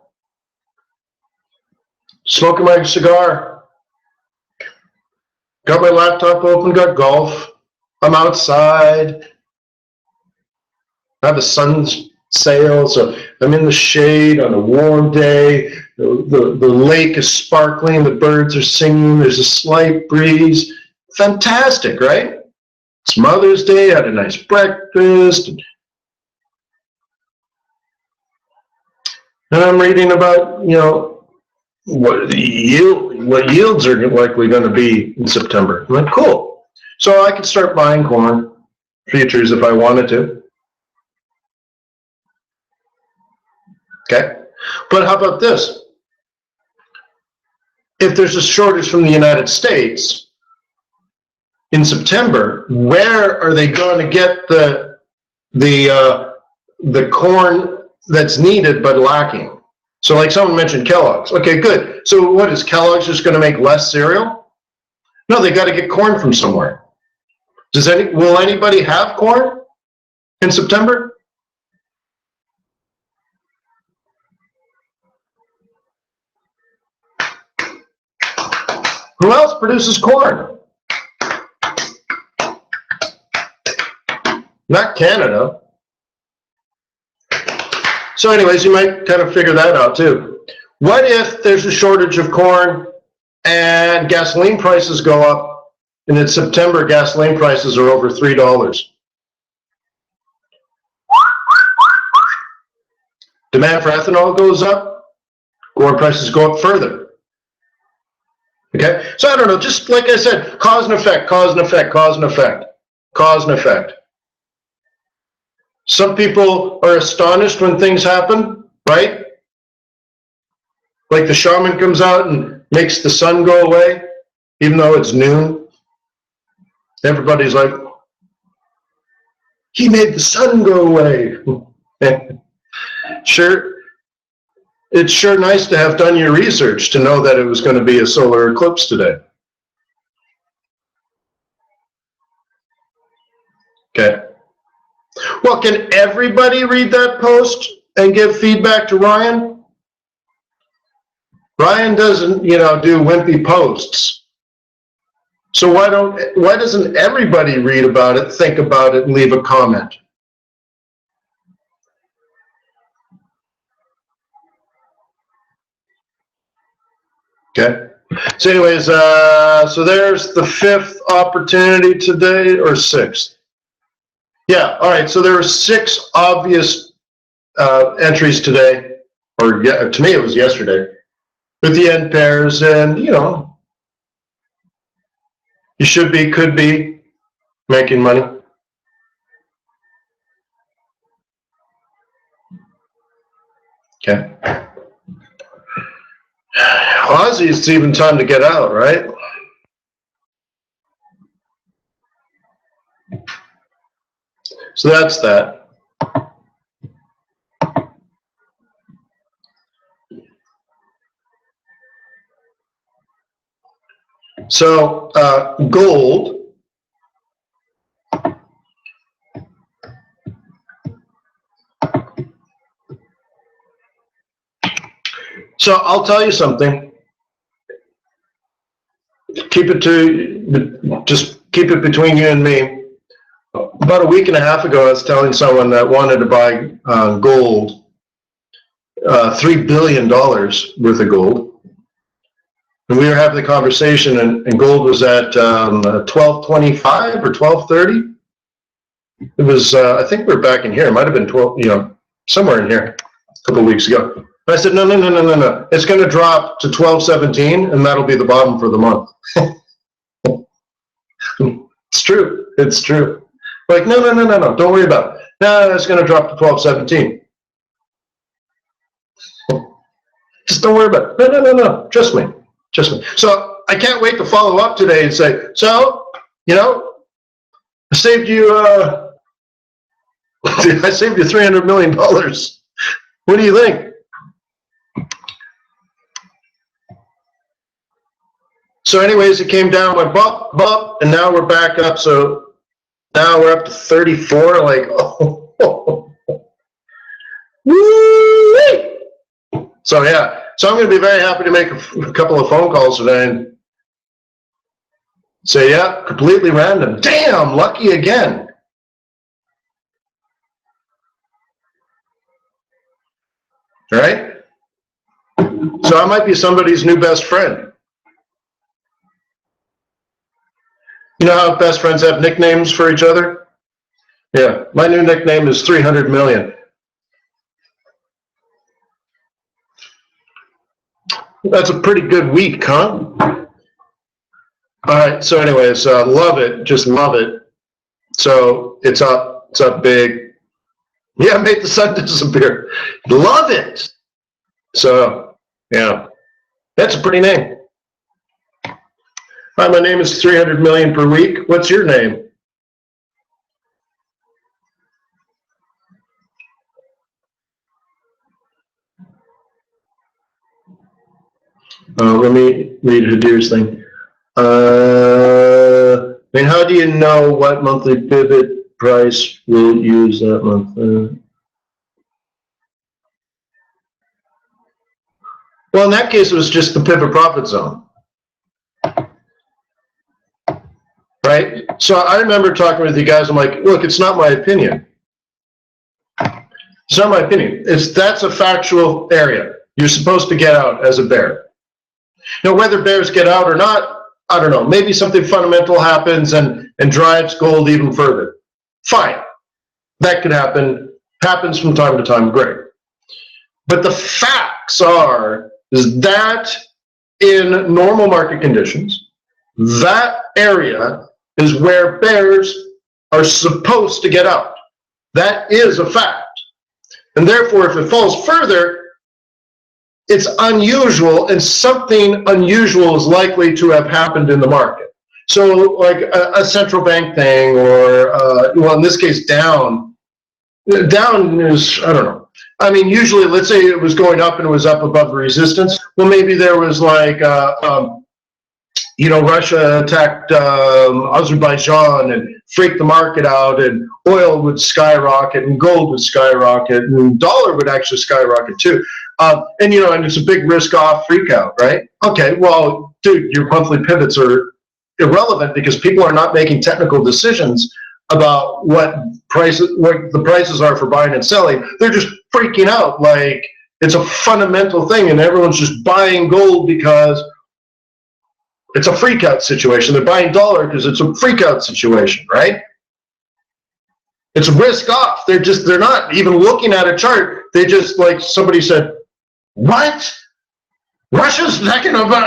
Smoking my cigar. Got my laptop open, got golf. I'm outside. I have a sun's sail, so I'm in the shade on a warm day. The lake is sparkling, the birds are singing, there's a slight breeze. Fantastic, right? It's Mother's Day, I had a nice breakfast. And I'm reading about, what yields are likely going to be in September. I'm like, cool. So I could start buying corn futures if I wanted to. Okay. But how about this? If there's a shortage from the United States in September, where are they going to get the corn that's needed but lacking? So like someone mentioned Kellogg's. Okay, good. So what is Kellogg's just going to make less cereal? No, they got to get corn from somewhere. Will anybody have corn in September? Who else produces corn? Not Canada. So anyways, you might kind of figure that out too. What if there's a shortage of corn and gasoline prices go up, and in September gasoline prices are over $3? Demand for ethanol goes up, corn prices go up further. Okay, so I don't know, just like I said, cause and effect, cause and effect, cause and effect, cause and effect. Some people are astonished when things happen, right? Like the shaman comes out and makes the sun go away, even though it's noon. Everybody's like, he made the sun go away. Sure, it's sure nice to have done your research to know that it was going to be a solar eclipse today. Okay. Well, can everybody read that post and give feedback to Ryan? Ryan doesn't, do wimpy posts. So why doesn't everybody read about it, think about it, and leave a comment? Okay. So anyways, so there's the 5th opportunity today, or 6th. Yeah, all right, so there are 6 obvious entries today, or to me it was yesterday, with the end pairs, and you should be, could be making money. Okay. Aussie, it's even time to get out, right? So that's that. So gold. So I'll tell you something. Just keep it between you and me. About a week and a half ago, I was telling someone that wanted to buy gold, $3 billion worth of gold. And we were having the conversation, and gold was at 1225 or 1230. It was, I think we're back in here. It might have been 12, somewhere in here a couple of weeks ago. I said, no. It's going to drop to 1217, and that'll be the bottom for the month. It's true. It's true. Like, no. Don't worry about it. No, it's going to drop to 1217. Just don't worry about it. No. Trust me. So I can't wait to follow up today and say, so, I saved you, I saved you $300 million. What do you think? So anyways, it came down, went bump, and now we're back up. So now we're up to 34, like, oh. Woo! So yeah, so I'm going to be very happy to make a couple of phone calls today and say, yeah, completely random. Damn, lucky again. All right? So I might be somebody's new best friend. You know how best friends have nicknames for each other? Yeah, my new nickname is 300 million. That's a pretty good week, huh? All right, so anyways, love it, just love it. So it's up big. Yeah, make the sun disappear. Love it. So, yeah, that's a pretty name. Hi, my name is 300 million per week. What's your name? Let me read Hadir's thing. How do you know what monthly pivot price we'll use that month? Well, in that case, it was just the pivot profit zone. right? So I remember talking with you guys, I'm like, look, it's not my opinion. It's not my opinion. That's a factual area. You're supposed to get out as a bear. Now, whether bears get out or not, I don't know. Maybe something fundamental happens and drives gold even further. Fine. That could happen. Happens from time to time. Great. But the facts is that in normal market conditions, that area is where bears are supposed to get out. That is a fact. And therefore, if it falls further, it's unusual, and something unusual is likely to have happened in the market. So like a central bank thing, or, well, in this case, down is, I don't know. I mean, usually, let's say it was going up and it was up above resistance. Well, maybe there was like, Russia attacked Azerbaijan and freaked the market out, and oil would skyrocket, and gold would skyrocket, and dollar would actually skyrocket too. And it's a big risk-off freak out, right? Okay, well, dude, your monthly pivots are irrelevant because people are not making technical decisions about what the prices are for buying and selling. They're just freaking out like it's a fundamental thing, and everyone's just buying gold because it's a freak out situation. They're buying dollar because it's a freak out situation, right? It's risk off. They're not even looking at a chart. They just, like somebody said, what? Russia's not going to buy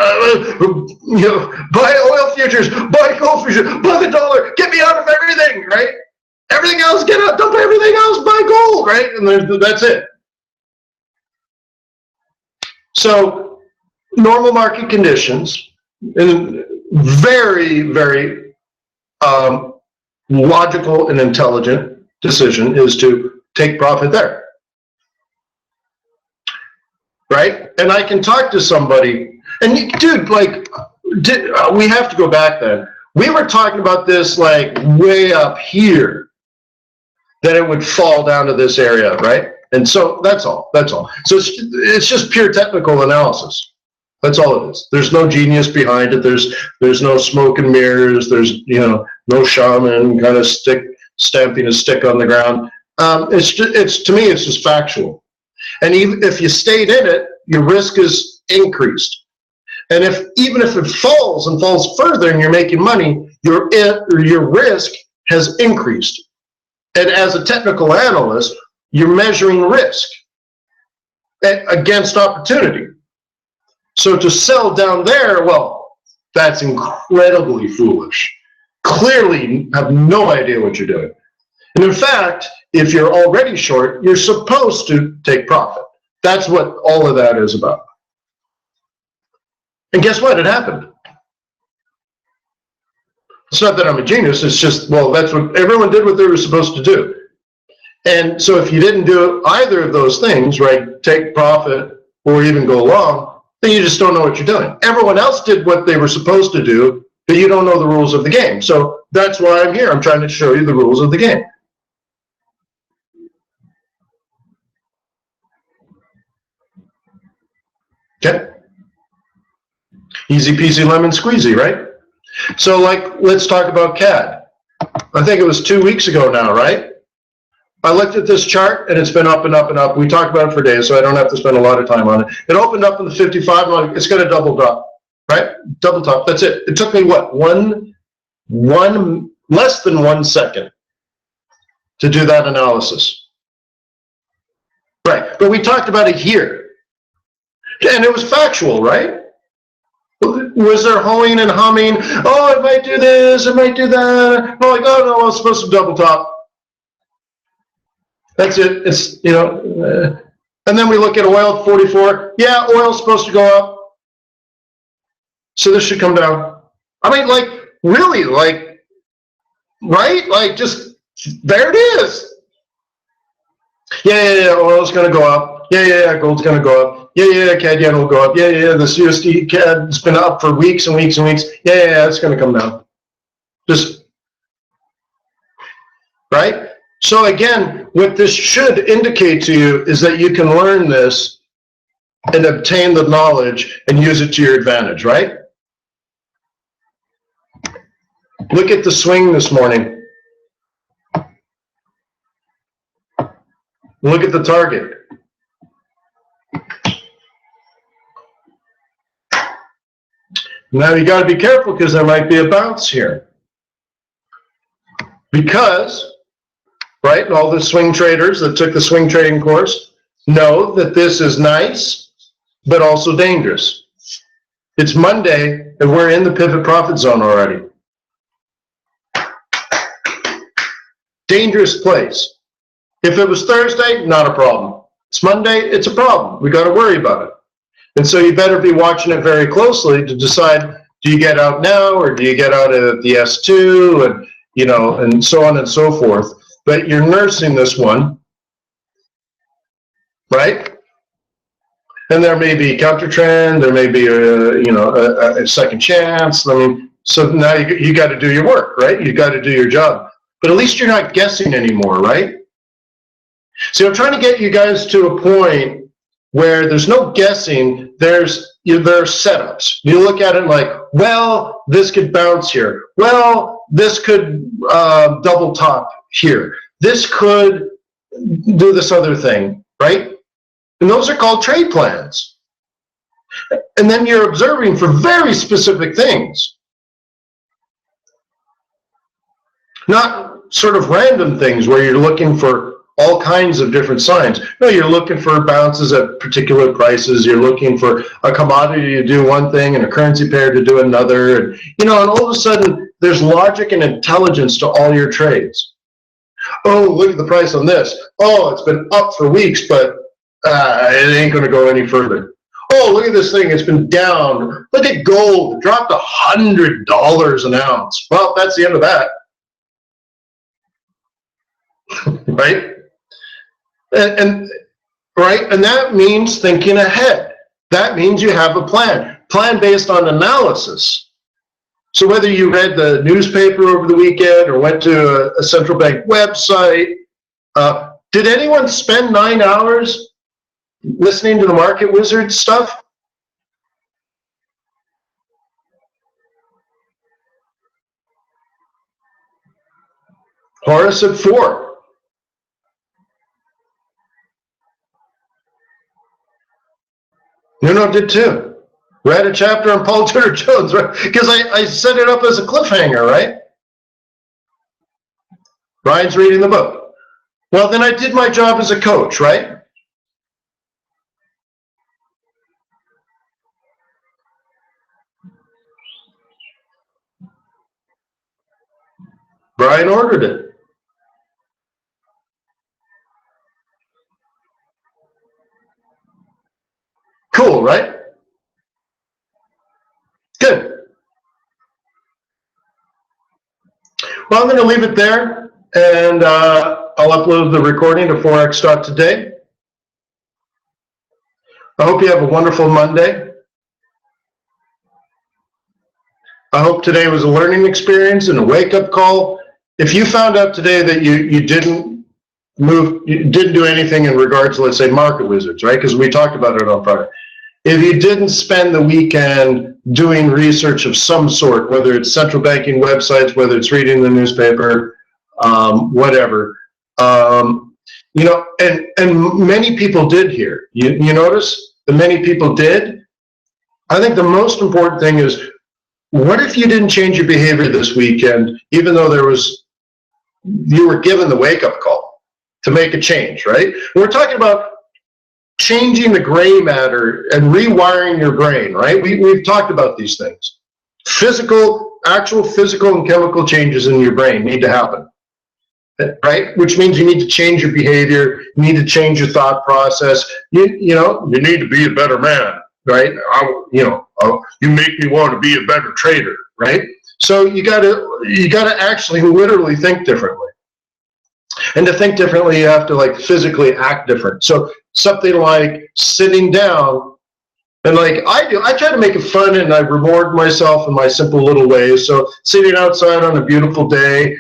oil futures, buy gold futures, buy the dollar, get me out of everything, right? Everything else, get out, dump everything else, buy gold, right? And that's it. So normal market conditions, and very, very logical and intelligent decision is to take profit there. Right? And I can talk to somebody, and dude, like, we have to go back then. We were talking about this like way up here, that it would fall down to this area, right? And so that's all. So it's just pure technical analysis. That's all it is. There's no genius behind it. There's no smoke and mirrors. There's no shaman kind of stamping a stick on the ground. It's to me, it's just factual. And even if you stayed in it, your risk is increased. And even if it falls and falls further and you're making money, your risk has increased. And as a technical analyst, you're measuring risk against opportunity. So to sell down there, well, that's incredibly foolish. Clearly have no idea what you're doing. And in fact, if you're already short, you're supposed to take profit. That's what all of that is about. And guess what? It happened. It's not that I'm a genius. It's just, well, that's what everyone did what they were supposed to do. And so if you didn't do either of those things, right, take profit or even go long, then you just don't know what you're doing. Everyone else did what they were supposed to do, but you don't know the rules of the game. So that's why I'm here. I'm trying to show you the rules of the game. Okay. Easy peasy lemon squeezy, right? So let's talk about CAD. I think it was 2 weeks ago now, right? I looked at this chart and it's been up and up and up. We talked about it for days, so I don't have to spend a lot of time on it. It opened up in the 55, it's going to double top, right? Double top, that's it. It took me what, less than 1 second to do that analysis. Right, but we talked about it here. And it was factual, right? Was there hoeing and humming? Oh, it might do this, it might do that. No, like, oh no, I was supposed to double top. That's it. It's, and then we look at oil, 44. Yeah, oil's supposed to go up. So this should come down. I mean, like, really, like, right? Like, just, there it is. Yeah, oil's going to go up. Yeah, gold's going to go up. Yeah, CAD yen will go up. Yeah, this USD CAD's been up for weeks and weeks and weeks. Yeah, it's going to come down. Just, right? So again, what this should indicate to you is that you can learn this and obtain the knowledge and use it to your advantage, right? Look at the swing this morning. Look at the target. Now you got to be careful because there might be a bounce here. Because, right, all the swing traders that took the swing trading course know that this is nice, but also dangerous. It's Monday and we're in the pivot profit zone already. Dangerous place. If it was Thursday, not a problem. It's Monday, it's a problem. We got to worry about it. And so you better be watching it very closely to decide, do you get out now or do you get out at the S2 and, you know, and so on and so forth. But you're nursing this one, right? And there may be counter trend, there may be a second chance. I mean, so now you got to do your work, right? You got to do your job. But at least you're not guessing anymore, right? So I'm trying to get you guys to a point where there's no guessing, there are setups. You look at it like, well, this could bounce here. Well, this could double top here. This could do this other thing, right? And those are called trade plans. And then you're observing for very specific things. Not sort of random things where you're looking for all kinds of different signs. No, you're looking for bounces at particular prices. You're looking for a commodity to do one thing and a currency pair to do another. And, you know, and all of a sudden there's logic and intelligence to all your trades. Oh, look at the price on this. Oh, it's been up for weeks, but it ain't going to go any further. Oh, look at this thing. It's been down. Look at gold. It dropped $100 an ounce. Well, that's the end of that. Right? And that means thinking ahead. That means you have a plan based on analysis. So whether you read the newspaper over the weekend or went to a central bank website, did anyone spend 9 hours listening to the market wizard stuff? Horace at 4. Nuno did too. Read a chapter on Paul Tudor Jones, right? Because I set it up as a cliffhanger, right? Brian's reading the book. Well, then I did my job as a coach, right? Brian ordered it. Cool, right? Good. Well, I'm going to leave it there, and I'll upload the recording to forex.today. I hope you have a wonderful Monday. I hope today was a learning experience and a wake-up call. If you found out today that you didn't do anything in regards to, let's say, market wizards, right? Because we talked about it on Friday. If you didn't spend the weekend doing research of some sort, whether it's central banking websites, whether it's reading the newspaper, whatever, you know, and many people did here. You notice that many people did. I think the most important thing is, what if you didn't change your behavior this weekend, even though you were given the wake-up call to make a change, right? We're talking about changing the gray matter and rewiring your brain, right? We've talked about these things. Actual physical and chemical changes in your brain need to happen, right? Which means you need to change your behavior, you need to change your thought process. You need to be a better man, right? You make me want to be a better trader, right? So you gotta actually literally think differently. And to think differently, you have to like physically act different. So something like sitting down, and like I try to make it fun and I reward myself in my simple little ways. So sitting outside on a beautiful day,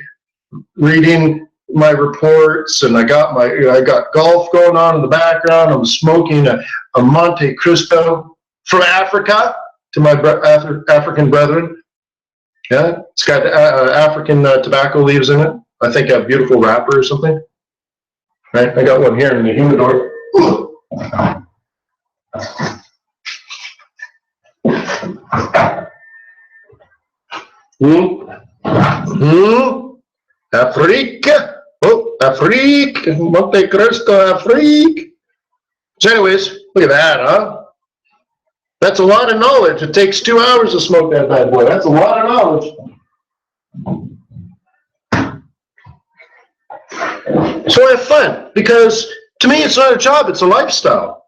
reading my reports, and I got golf going on in the background. I'm smoking a Monte Cristo from Africa to my African brethren. Yeah, it's got African tobacco leaves in it. I think a beautiful wrapper or something. Right, I got one here in the humidor. Afrique. Oh, Afrique. Monte Cristo, Afrique. So anyways, look at that, huh? That's a lot of knowledge. It takes 2 hours to smoke that bad boy. That's a lot of knowledge. So I have fun, because to me it's not a job, it's a lifestyle.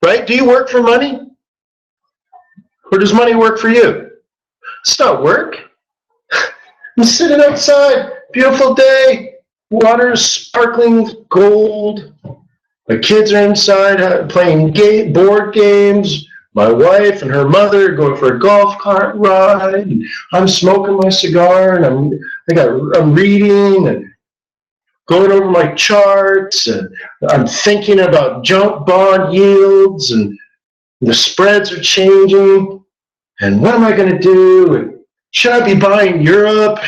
Right? Do you work for money? Or does money work for you? It's not work. I'm sitting outside, beautiful day, water is sparkling gold. My kids are inside playing board games. My wife and her mother going for a golf cart ride. And I'm smoking my cigar, and I'm reading and going over my charts, and I'm thinking about junk bond yields, and the spreads are changing. And what am I going to do? And should I be buying Europe?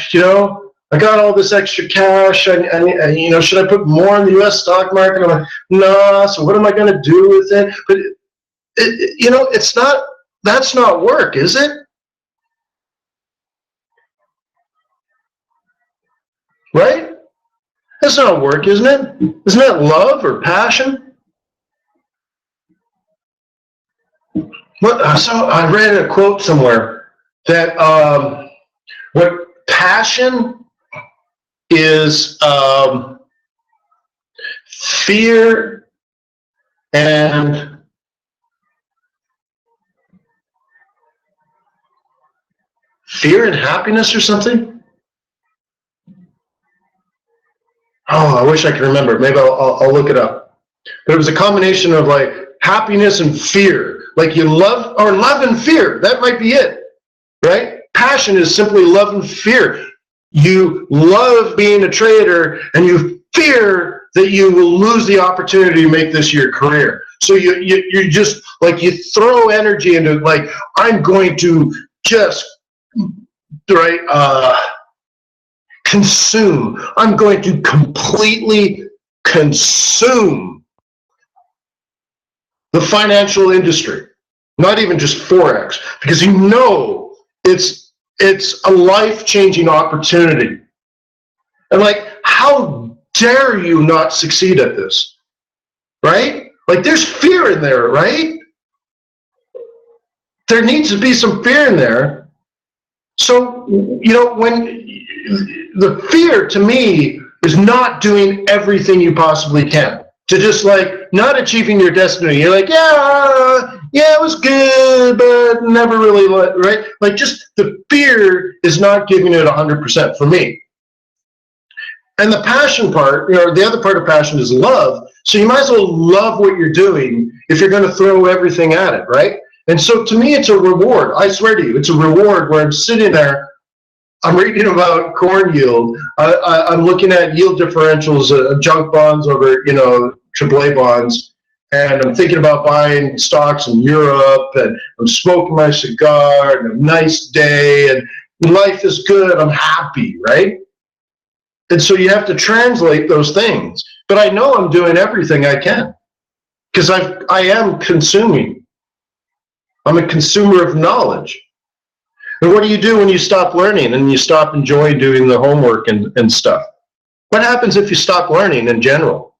I got all this extra cash. Should I put more in the U.S. stock market? I'm like, nah. So what am I going to do with it? But it's not. That's not work, is it? Right? That's not work, isn't it? Isn't that love or passion? So I read a quote somewhere that what passion is fear and happiness or something. Oh, I wish I could remember. Maybe I'll look it up. But it was a combination of like happiness and fear. Like you love and fear. That might be it, right? Passion is simply love and fear. You love being a trader, and you fear that you will lose the opportunity to make this your career. So you just like you throw energy into like, I'm going to just consume. I'm going to completely consume the financial industry, not even just forex, because it's a life-changing opportunity. And like, how dare you not succeed at this, right? Like, there's fear in there, right? There needs to be some fear in there. So, when the fear to me is not doing everything you possibly can, to just like not achieving your destiny. You're like, yeah, it was good, but never really, right? Like, just the fear is not giving it 100% for me. And the passion part, the other part of passion is love. So you might as well love what you're doing if you're going to throw everything at it, right? And so to me, it's a reward. I swear to you, it's a reward where I'm sitting there, I'm reading about corn yield. I'm looking at yield differentials, junk bonds over, AAA bonds, and I'm thinking about buying stocks in Europe, and I'm smoking my cigar, and a nice day, and life is good. I'm happy, right? And so you have to translate those things. But I know I'm doing everything I can because I am consuming. I'm a consumer of knowledge. And what do you do when you stop learning and you stop enjoying doing the homework and stuff? What happens if you stop learning in general?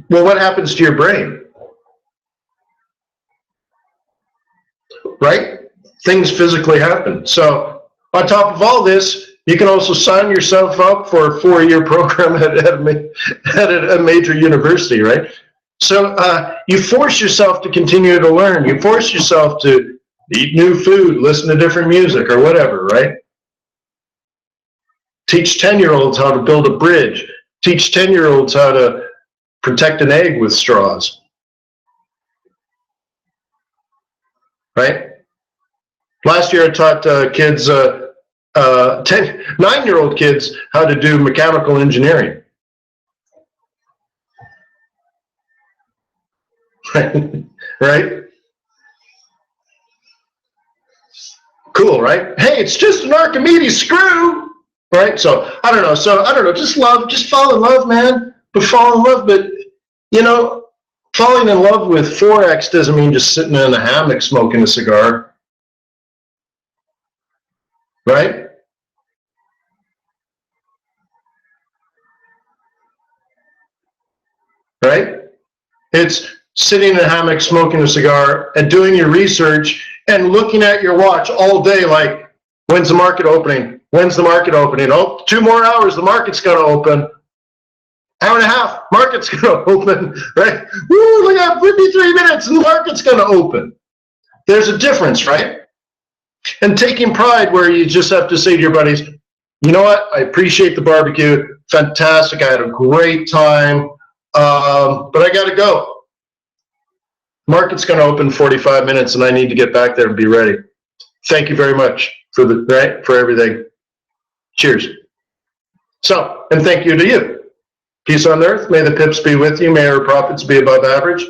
Well, what happens to your brain? Right? Things physically happen. So on top of all this, you can also sign yourself up for a 4-year program at a major university, right? So you force yourself to continue to learn. You force yourself to eat new food, listen to different music or whatever, right? Teach 10-year-olds how to build a bridge. Teach 10-year-olds how to protect an egg with straws. Right? Last year I taught kids, 9-year-old kids, how to do mechanical engineering. right? Cool, right? Hey, it's just an Archimedes screw, right? So I don't know. Just fall in love, man. But fall in love. But falling in love with forex doesn't mean just sitting in a hammock smoking a cigar, right? Right? It's sitting in a hammock smoking a cigar and doing your research and looking at your watch all day like, when's the market opening? When's the market opening? Oh, 2 more hours, the market's going to open. Hour and a half, market's going to open, right? Woo, look at 53 minutes and the market's going to open. There's a difference, right? And taking pride where you just have to say to your buddies, you know what? I appreciate the barbecue. Fantastic. I had a great time. But I got to go. Market's going to open 45 minutes and I need to get back there and be ready. Thank you very much for everything. Cheers. So, and thank you to you. Peace on earth. May the pips be with you. May our profits be above average.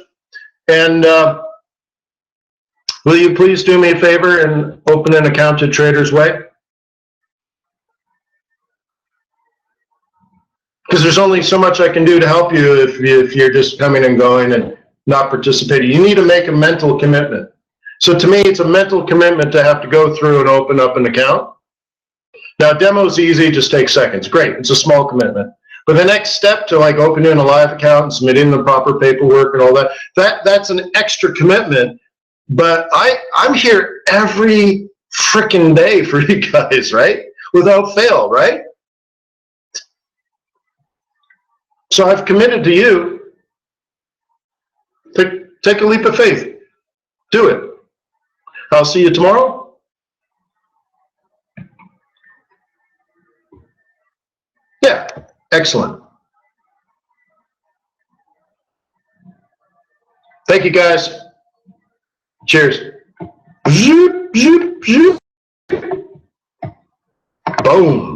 And will you please do me a favor and open an account at Trader's Way? Because there's only so much I can do to help you if you're just coming and going and not participating. You need to make a mental commitment. So to me, it's a mental commitment to have to go through and open up an account. Now, demo's easy, just takes seconds. Great, it's a small commitment. But the next step to like opening a live account and submitting the proper paperwork and all that's an extra commitment. But I'm here every freaking day for you guys, right? Without fail, right? So I've committed to you. Take a leap of faith. Do it. I'll see you tomorrow. Yeah, excellent. Thank you, guys. Cheers. Zoop, zoop, zoop. Boom.